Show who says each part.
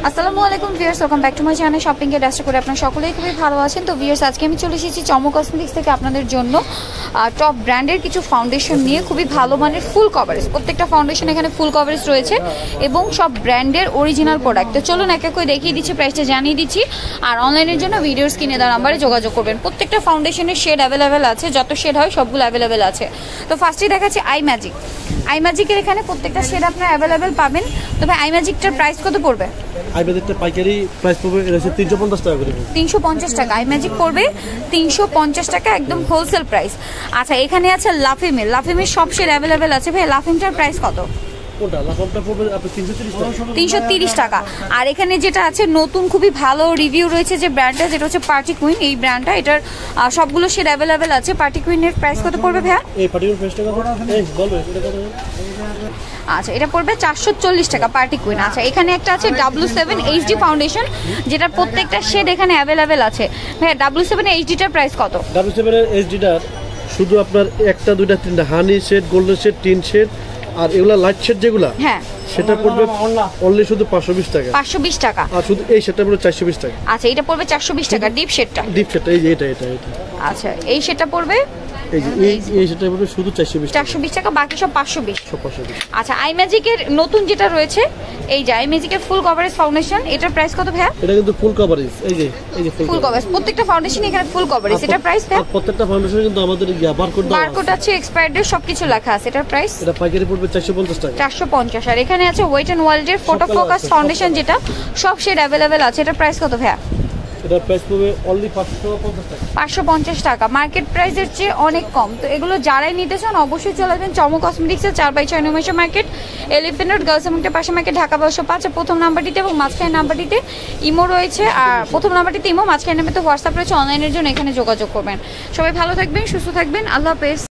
Speaker 1: আসসালামু আলাইকুম viewers, welcome back to my channel shopping এর আশা করি আপনারা সকলেই খুবই ভালো আছেন। তো ভিউয়ার্স, আজকে আমি চলে এসেছি চমো কসমেটিক্স থেকে আপনাদের জন্য টপ ব্র্যান্ডের কিছু ফাউন্ডেশন নিয়ে। খুবই ভালো মানের ফুল কভারেজ, প্রত্যেকটা ফাউন্ডেশন এখানে ফুল কভারেজ রয়েছে এবং সব ব্র্যান্ডের অরিজিনাল প্রোডাক্ট। তো চলুন এক এক করে দেখিয়ে দিচ্ছি, প্রাইসটা জানিয়ে দিচ্ছি। আর অনলাইনের জন্য ভিডিওর স্ক্রিনে দেওয়া নাম্বারে যোগাযোগ করবেন। প্রত্যেকটা ফাউন্ডেশনের শেড অ্যাভেলেবেল আছে, যত শেড হয় সবগুলো অ্যাভেলেবেল আছে। তো ফার্স্টেই দেখাচ্ছি আই ম্যাজিক। আই ম্যাজিকের এখানে প্রত্যেকটা শেড আপনারা অ্যাভেলেবেল পাবেন। তবে আই ম্যাজিকটার প্রাইস কত পড়বে?
Speaker 2: আই ম্যাজিকটা পাইকারি প্রাইস পড়বে 350 টাকা করে।
Speaker 1: 350 টাকা আই ম্যাজিক পড়বে, 350 টাকা একদম হোলসেল প্রাইস। আচ্ছা, এখানে আছে লাফিমের। লাফিমের সব শেড অ্যাভেলেবেল আছে। ভাই, লাফিমটার প্রাইস কত?
Speaker 2: কোনটা? লাফিমটা পড়বে আপনি 330 টাকা।
Speaker 1: 330 টাকা। আর এখানে যেটা আছে নতুন খুবই ভালো রিভিউ রয়েছে যে ব্র্যান্ডটা, যেটা হচ্ছে পার্টি কুইন। এই ব্র্যান্ডটা, এটার সবগুলো শেড অ্যাভেলেবেল আছে। পার্টি কুইনের প্রাইস কত পড়বে ভাইয়া?
Speaker 2: এই পার্টি কুইন প্রাইসটা কত? এই বলবে এটা কত?
Speaker 1: আচ্ছা, এটা পড়বে 440 টাকা পার্টি কুইন। আচ্ছা, এখানে একটা আছে W7 HD ফাউন্ডেশন, যেটা প্রত্যেকটা শেড এখানে অ্যাভেলেবেল আছে। ভাইয়া, W7 HDটার প্রাইস কত?
Speaker 2: W7 এর HDটার শুধু আপনার একটা দুইটা তিনটা হানি শেড, গোল্ডেন শেড, টিন শেড আর এগুলা লাইট শেড যেগুলা, হ্যাঁ, সেটা পড়বে অনলি শুধু 520 টাকা। 520 টাকা। আর শুধু এই শেডটা পড়বে 420 টাকা।
Speaker 1: আচ্ছা, এটা পড়বে 420 টাকা ডিপ শেডটা।
Speaker 2: ডিপ শেডটা এই যে এটা।
Speaker 1: আচ্ছা, এই শেডটা পড়বে
Speaker 2: এই শেডটা পড়বে শুধু
Speaker 1: 420 টাকা, বাকি সব 520।
Speaker 2: 520।
Speaker 1: আচ্ছা, আই ম্যাজিকের নতুন যেটা রয়েছে, এই যে আই ম্যাজিকের ফুল কভারেজ ফাউন্ডেশন, এটার প্রাইস কত ভাইয়া?
Speaker 2: এটা কিন্তু ফুল কভারেজ। এই যে
Speaker 1: ফুল কভারেজ, প্রত্যেকটা ফাউন্ডেশন এখানে ফুল কভারেজ। এটার প্রাইস ভাইয়া?
Speaker 2: প্রত্যেকটা ফাউন্ডেশনে কিন্তু আমাদের বারকোড
Speaker 1: আছে, এক্সপায়ার ডেট সবকিছু লেখা আছে। এটার প্রাইস?
Speaker 2: এটা পাইকারি পড়বে 450 টাকা।
Speaker 1: 450। আর এখানে আছে ওয়েট এন্ড ওয়াইল্ডের ফটো ফোকাস ফাউন্ডেশন, যেটা সব শেড অ্যাভেলেবেল আছে। এটার প্রাইস কত ভাইয়া?
Speaker 2: এটার প্রাইস পড়বে অনলি 550 টাকা।
Speaker 1: 550 টাকা, মার্কেট প্রাইসের চেয়ে অনেক কম। তো এগুলো যারাই নিতে চান অবশ্যই চলে আসবেন চমো কসমেটিক্সের 4/6 নিমেষা মার্কেট, এলিফ্যান্ট রোড, গার্লস এর পাশে মার্কেট, ঢাকা 1205। প্রথম নাম্বারটিতে এবং মাঝখানে নাম্বারটিতে ইমো রয়েছে। আর প্রথম নাম্বারটিতে ইমো, মাঝখানে নাম্বারটিতে হোয়াটসঅ্যাপ রয়েছে। অনলাইনের জন্য এখানে যোগাযোগ করবেন। সবাই ভালো থাকবেন, সুস্থ থাকবেন, আল্লাহ হাফেজ।